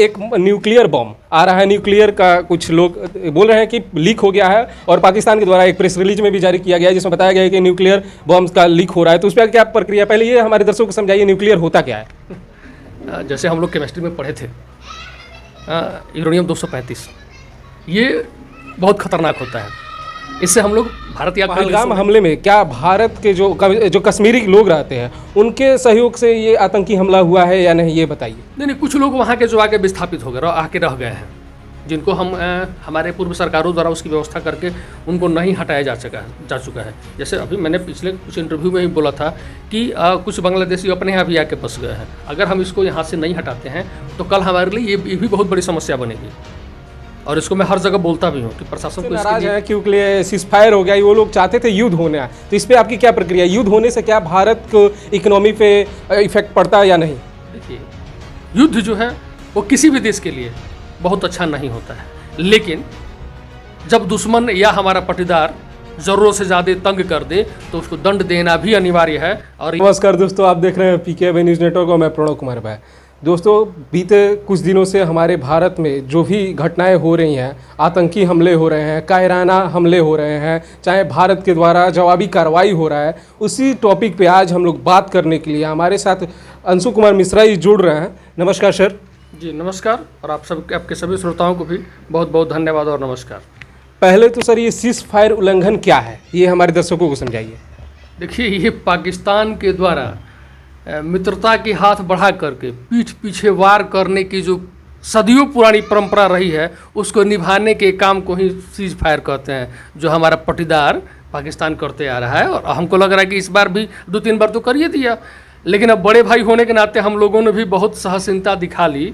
एक nuclear bomb आ रहा है। न्यूक्लियर का कुछ लोग बोल रहे हैं कि लीक हो गया है और पाकिस्तान के द्वारा एक प्रेस रिलीज में भी जारी किया गया है जिसमें बताया गया है कि न्यूक्लियर बॉम्ब का लीक हो रहा है। तो उस पर क्या प्रक्रिया, पहले ये हमारे दर्शकों को समझाइए न्यूक्लियर होता क्या है। जैसे हम लोग केमिस्ट्री में पढ़े थे, यूरेनियम 235 ये बहुत खतरनाक होता है। इससे हम लोग भारत या पहलगाम हमले में क्या भारत के जो कश्मीरी लोग रहते हैं उनके सहयोग से ये आतंकी हमला हुआ है या नहीं, ये बताइए। नहीं, कुछ लोग वहाँ के जो आके विस्थापित हो गए, आके रह गए हैं, जिनको हम हमारे पूर्व सरकारों द्वारा उसकी व्यवस्था करके उनको नहीं हटाया जा चुका है। जैसे अभी मैंने पिछले कुछ इंटरव्यू में ही बोला था कि कुछ बांग्लादेशी अपने यहाँ भी आके बस गए हैं। अगर हम इसको यहाँ से नहीं हटाते हैं तो कल हमारे लिए ये भी बहुत बड़ी समस्या बनेगी। और इसको मैं हर जगह बोलता भी हूँ कि प्रशासन को नाराज है क्योंकि सीजफायर हो गया। वो लोग चाहते थे युद्ध होना, तो इस पर आपकी क्या प्रक्रिया? युद्ध होने से क्या भारत को इकोनॉमी पे इफेक्ट पड़ता है या नहीं? देखिए, युद्ध जो है वो किसी भी देश के लिए बहुत अच्छा नहीं होता है, लेकिन जब दुश्मन या हमारा पटीदार ज़रूरत से ज़्यादा तंग कर दे तो उसको दंड देना भी अनिवार्य है। और नमस्कार दोस्तों, आप देख रहे हैं PKB न्यूज़ नेटवर्क और मैं प्रणव कुमार भाई। दोस्तों, बीते कुछ दिनों से हमारे भारत में जो भी घटनाएं हो रही हैं, आतंकी हमले हो रहे हैं, कायराना हमले हो रहे हैं, चाहे भारत के द्वारा जवाबी कार्रवाई हो रहा है, उसी टॉपिक पे आज हम लोग बात करने के लिए हमारे साथ अंशु कुमार मिश्रा जी जुड़ रहे हैं। नमस्कार सर। जी नमस्कार, और आपके सभी श्रोताओं को भी बहुत बहुत धन्यवाद और नमस्कार। पहले तो सर, ये सीज फायर उल्लंघन क्या है, ये हमारे दर्शकों को समझाइए। देखिए, ये पाकिस्तान के द्वारा मित्रता के हाथ बढ़ा करके पीठ पीछे वार करने की जो सदियों पुरानी परंपरा रही है, उसको निभाने के काम को ही सीज फायर कहते हैं, जो हमारा पटीदार पाकिस्तान करते आ रहा है। और हमको लग रहा है कि इस बार भी 2-3 बार तो कर ही दिया, लेकिन अब बड़े भाई होने के नाते हम लोगों ने भी बहुत सहनशीलता दिखा ली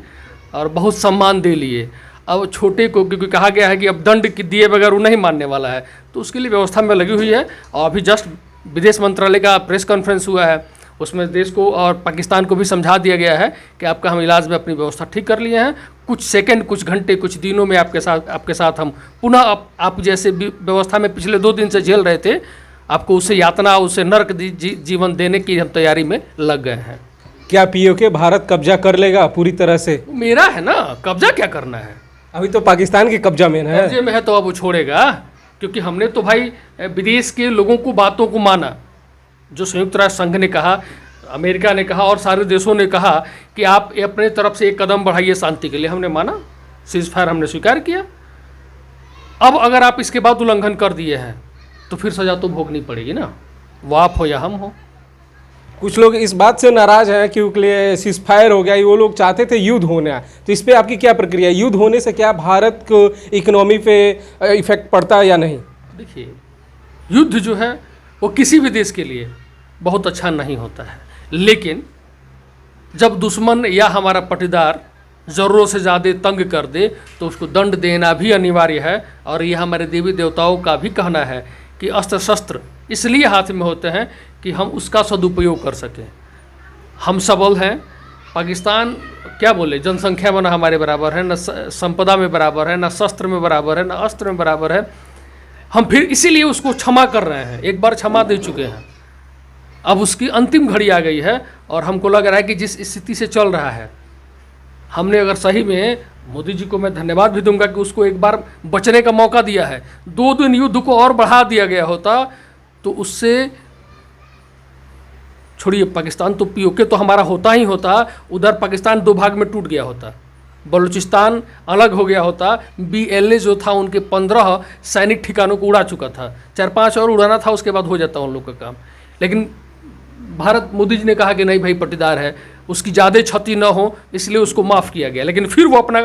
और बहुत सम्मान दे लिए। अब छोटे को, क्योंकि कहा गया है कि अब दंड दिए बगैर वो नहीं मानने वाला है, तो उसके लिए व्यवस्था में लगी हुई है। और अभी जस्ट विदेश मंत्रालय का प्रेस कॉन्फ्रेंस हुआ है, उसमें देश को और पाकिस्तान को भी समझा दिया गया है कि आपका हम इलाज में अपनी व्यवस्था ठीक कर लिए हैं। कुछ सेकंड, कुछ घंटे, कुछ दिनों में आपके साथ हम पुनः आप जैसे व्यवस्था में पिछले 2 दिन से झेल रहे थे, आपको उसे यातना, उसे नर्क जीवन देने की हम तैयारी में लग गए हैं। क्या POK भारत कब्जा कर लेगा पूरी तरह से? मेरा है ना, कब्जा क्या करना है? अभी तो पाकिस्तान के कब्जा में है। कब्जे में है तो अब वो छोड़ेगा, क्योंकि हमने तो भाई विदेश के लोगों को बातों को माना। जो संयुक्त राष्ट्र संघ ने कहा, अमेरिका ने कहा और सारे देशों ने कहा कि आप अपने तरफ से एक कदम बढ़ाइए शांति के लिए, हमने माना, सीज फायर हमने स्वीकार किया। अब अगर आप इसके बाद उल्लंघन कर दिए हैं तो फिर सजा तो भोगनी पड़ेगी ना, वो आप हो या हम हो। कुछ लोग इस बात से नाराज हैं क्योंकि सीज फायर हो गया। वो लोग चाहते थे युद्ध होना, तो इस पर आपकी क्या प्रक्रिया? युद्ध होने से क्या भारत को इकोनॉमी पे इफेक्ट पड़ता है या नहीं? देखिए, युद्ध जो है वो किसी भी देश के लिए बहुत अच्छा नहीं होता है, लेकिन जब दुश्मन या हमारा पटीदार ज़रूरत से ज़्यादा तंग कर दे तो उसको दंड देना भी अनिवार्य है। और ये हमारे देवी देवताओं का भी कहना है कि अस्त्र शस्त्र इसलिए हाथ में होते हैं कि हम उसका सदुपयोग कर सकें। हम सबल हैं, पाकिस्तान क्या बोले, जनसंख्या में ना हमारे बराबर है, न संपदा में बराबर है, न शस्त्र में बराबर है, न अस्त्र में बराबर है। हम फिर इसीलिए उसको क्षमा कर रहे हैं, एक बार क्षमा दे चुके हैं, अब उसकी अंतिम घड़ी आ गई है। और हमको लग रहा है कि जिस स्थिति से चल रहा है, हमने अगर सही में, मोदी जी को मैं धन्यवाद भी दूंगा कि उसको एक बार बचने का मौका दिया है। 2 दिन युद्ध को और बढ़ा दिया गया होता तो उससे, छोड़िए पाकिस्तान, तो POK तो हमारा होता ही होता, उधर पाकिस्तान 2 भाग में टूट गया होता, बलूचिस्तान अलग हो गया होता। BLA जो था उनके 15 सैनिक ठिकानों को उड़ा चुका था, 4-5 और उड़ाना था, उसके बाद हो जाता उन लोग का काम। लेकिन भारत, मोदी जी ने कहा कि नहीं भाई, पटीदार है, उसकी ज़्यादा क्षति न हो, इसलिए उसको माफ़ किया गया। लेकिन फिर वो अपना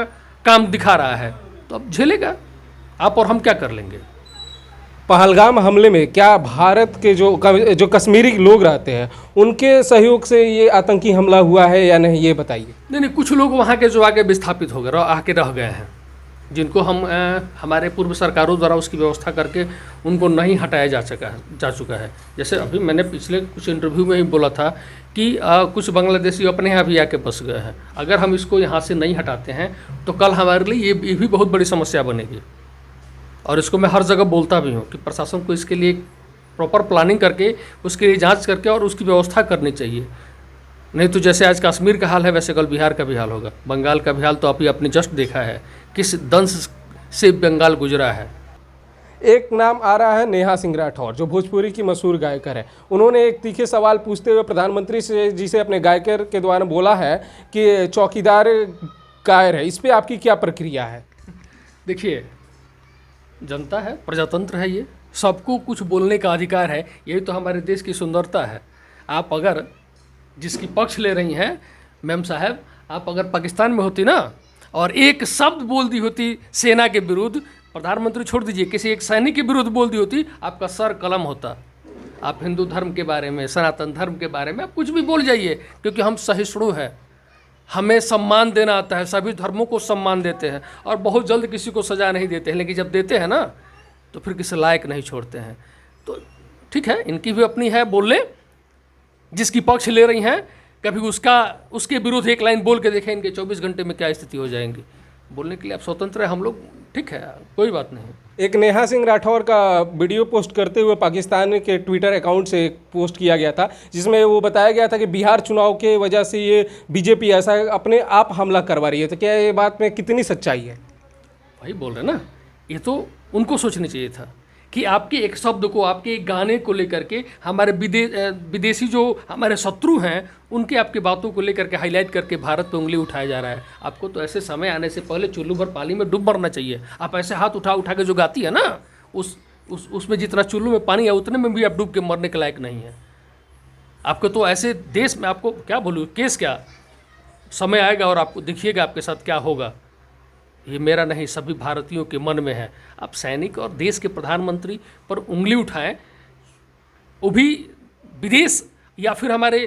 काम दिखा रहा है, तो अब झेलेगा। आप और हम क्या कर लेंगे? पहलगाम हमले में क्या भारत के जो कश्मीरी लोग रहते हैं उनके सहयोग से ये आतंकी हमला हुआ है या नहीं, ये बताइए। नहीं, कुछ लोग वहाँ के जो आके विस्थापित हो गए, आके रह गए हैं, जिनको हम हमारे पूर्व सरकारों द्वारा उसकी व्यवस्था करके उनको नहीं हटाया जा चुका है। जैसे अभी मैंने पिछले कुछ इंटरव्यू में ही बोला था कि कुछ बांग्लादेशी अपने यहाँ भी आके बस गए हैं। अगर हम इसको यहाँ से नहीं हटाते हैं तो कल हमारे लिए ये भी बहुत बड़ी समस्या बनेगी। और इसको मैं हर जगह बोलता भी हूँ कि प्रशासन को इसके लिए प्रॉपर प्लानिंग करके, उसके लिए जांच करके और उसकी व्यवस्था करनी चाहिए। नहीं तो जैसे आज कश्मीर का हाल है वैसे कल बिहार का भी हाल होगा, बंगाल का भी हाल तो अभी आपने जस्ट देखा है किस दंश से बंगाल गुजरा है। एक नाम आ रहा है नेहा सिंह राठौर, जो भोजपुरी की मशहूर गायकर है। उन्होंने एक तीखे सवाल पूछते हुए प्रधानमंत्री जी से अपने गायकर के द्वारा बोला है कि चौकीदार कायर है। इस पे आपकी क्या प्रक्रिया है? देखिए, जनता है, प्रजातंत्र है, ये सबको कुछ बोलने का अधिकार है, यही तो हमारे देश की सुंदरता है। आप अगर जिसकी पक्ष ले रही हैं मैम साहब, आप अगर पाकिस्तान में होती ना और एक शब्द बोल दी होती सेना के विरुद्ध, प्रधानमंत्री छोड़ दीजिए, किसी एक सैनिक के विरुद्ध बोल दी होती, आपका सर कलम होता। आप हिंदू धर्म के बारे में, सनातन धर्म के बारे में आप कुछ भी बोल जाइए, क्योंकि हम सहिष्णु हैं, हमें सम्मान देना आता है, सभी धर्मों को सम्मान देते हैं और बहुत जल्द किसी को सज़ा नहीं देते हैं, लेकिन जब देते हैं ना तो फिर किसी लायक नहीं छोड़ते हैं। तो ठीक है, इनकी भी अपनी है, बोल ले, जिसकी पक्ष ले रही हैं कभी उसके विरुद्ध एक लाइन बोल के देखें इनके 24 घंटे में क्या स्थिति हो जाएंगी। बोलने के लिए आप स्वतंत्र हैं, हम लोग, ठीक है, कोई बात नहीं। एक नेहा सिंह राठौर का वीडियो पोस्ट करते हुए पाकिस्तान के ट्विटर अकाउंट से पोस्ट किया गया था, जिसमें वो बताया गया था कि बिहार चुनाव के वजह से ये बीजेपी ऐसा अपने आप हमला करवा रही है। तो क्या ये बात में कितनी सच्चाई है? वही बोल रहे ना, ये तो उनको सोचना चाहिए था कि आपके एक शब्द को, आपके एक गाने को लेकर के हमारे विदेशी जो हमारे शत्रु हैं उनके आपके बातों को लेकर के हाईलाइट करके भारत पे उंगली उठाया जा रहा है। आपको तो ऐसे समय आने से पहले चुल्लू भर पानी में डूब मरना चाहिए। आप ऐसे हाथ उठा उठा के जो गाती है ना, उसमें जितना चुल्लू में पानी है उतने में भी आप डूब के मरने के लायक नहीं है। आपको तो ऐसे देश में, आपको क्या बोलूँ, केस क्या, समय आएगा और आपको देखिएगा आपके साथ क्या होगा। ये मेरा नहीं, सभी भारतीयों के मन में है। आप सैनिक और देश के प्रधानमंत्री पर उंगली उठाएं, वो भी विदेश या फिर हमारे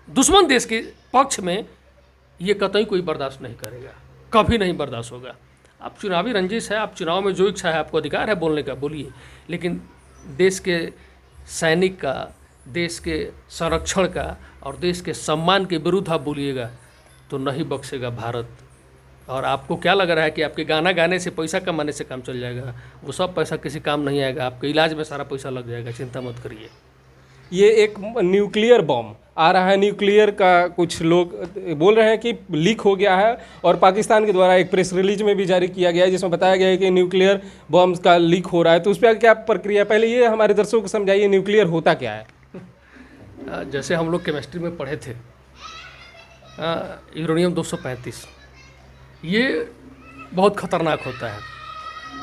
दुश्मन देश के पक्ष में, ये कतई कोई बर्दाश्त नहीं करेगा, कभी नहीं बर्दाश्त होगा। आप चुनावी रंजिश है, आप चुनाव में जो इच्छा है, आपको अधिकार है बोलने का, बोलिए, लेकिन देश के सैनिक का, देश के संरक्षण का और देश के सम्मान के विरुद्ध आप बोलिएगा तो नहीं बख्शेगा भारत। और आपको क्या लग रहा है कि आपके गाना गाने से, पैसा कमाने से काम चल जाएगा? वो सब पैसा किसी काम नहीं आएगा, आपके इलाज में सारा पैसा लग जाएगा, चिंता मत करिए। ये एक न्यूक्लियर बॉम्ब आ रहा है, न्यूक्लियर का कुछ लोग बोल रहे हैं कि लीक हो गया है, और पाकिस्तान के द्वारा एक प्रेस रिलीज में भी जारी किया गया है जिसमें बताया गया है कि न्यूक्लियर बॉम्ब का लीक हो रहा है। तो उस पर क्या प्रक्रिया, पहले ये हमारे दर्शकों को समझाइए, न्यूक्लियर होता क्या है? जैसे हम लोग केमिस्ट्री में पढ़े थे, यूरेनियम 235, ये बहुत खतरनाक होता है।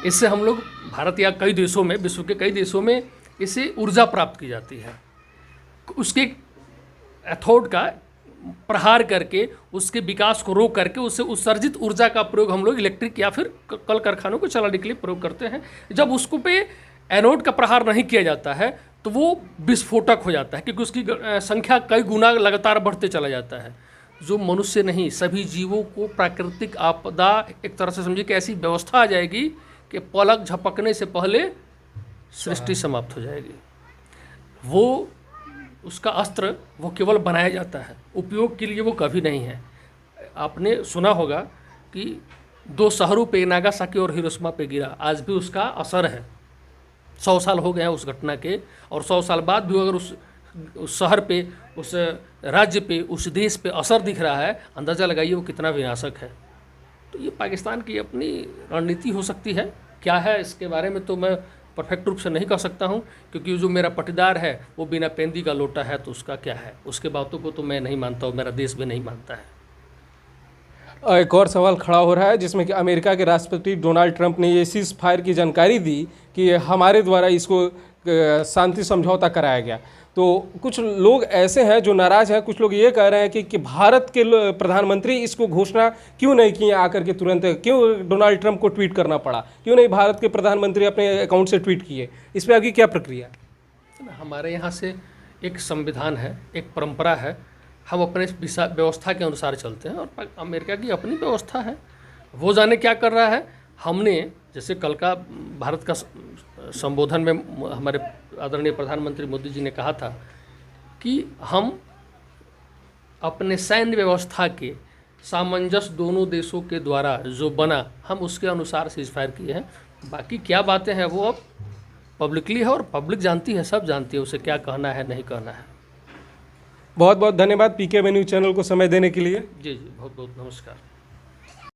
इससे हम लोग, भारत या कई देशों में, विश्व के कई देशों में इससे ऊर्जा प्राप्त की जाती है। उसके एथोड का प्रहार करके, उसके विकास को रोक करके, उससे उत्सर्जित ऊर्जा का प्रयोग हम लोग इलेक्ट्रिक या फिर कल कारखानों को चलाने के लिए प्रयोग करते हैं। जब उसको पे एनोड का प्रहार नहीं किया जाता है तो वो विस्फोटक हो जाता है, क्योंकि उसकी संख्या कई गुना लगातार बढ़ते चला जाता है। जो मनुष्य नहीं, सभी जीवों को प्राकृतिक आपदा, एक तरह से समझिए कि ऐसी व्यवस्था आ जाएगी कि पलक झपकने से पहले सृष्टि समाप्त हो जाएगी। वो उसका अस्त्र वो केवल बनाया जाता है, उपयोग के लिए वो कभी नहीं है। आपने सुना होगा कि 2 शहरों पे, नागासाकी और हिरोशिमा पे गिरा, आज भी उसका असर है। 100 साल हो गए हैं उस घटना के, और 100 साल बाद भी अगर उस शहर पे, उस राज्य पे, उस देश पे असर दिख रहा है, अंदाज़ा लगाइए वो कितना विनाशक है। तो ये पाकिस्तान की अपनी रणनीति हो सकती है, क्या है इसके बारे में तो मैं परफेक्ट रूप से नहीं कह सकता हूँ, क्योंकि जो मेरा पटीदार है वो बिना पेंदी का लोटा है, तो उसका क्या है, उसके बातों को तो मैं नहीं मानता हूँ, मेरा देश भी नहीं मानता है। एक और सवाल खड़ा हो रहा है जिसमें कि अमेरिका के राष्ट्रपति डोनाल्ड ट्रंप ने ये सीज फायर की जानकारी दी कि हमारे द्वारा इसको शांति समझौता कराया गया। तो कुछ लोग ऐसे हैं जो नाराज़ हैं, कुछ लोग ये कह रहे हैं कि भारत के प्रधानमंत्री इसको घोषणा क्यों नहीं किए आकर के तुरंत, क्यों डोनाल्ड ट्रंप को ट्वीट करना पड़ा, क्यों नहीं भारत के प्रधानमंत्री अपने अकाउंट से ट्वीट किए? इस पर आपकी क्या प्रक्रिया? हमारे यहाँ से एक संविधान है, एक परंपरा है, हम अपने व्यवस्था के अनुसार चलते हैं, और अमेरिका की अपनी व्यवस्था है, वो जाने क्या कर रहा है। हमने जैसे कल का भारत का संबोधन में हमारे आदरणीय प्रधानमंत्री मोदी जी ने कहा था कि हम अपने सैन्य व्यवस्था के सामंजस्य दोनों देशों के द्वारा जो बना, हम उसके अनुसार सीजफायर किए हैं। बाकी क्या बातें हैं वो अब पब्लिकली है, और पब्लिक जानती है, सब जानती है उसे क्या कहना है, नहीं कहना है। बहुत बहुत धन्यवाद पीके न्यूज़ चैनल को समय देने के लिए। जी जी, बहुत बहुत नमस्कार।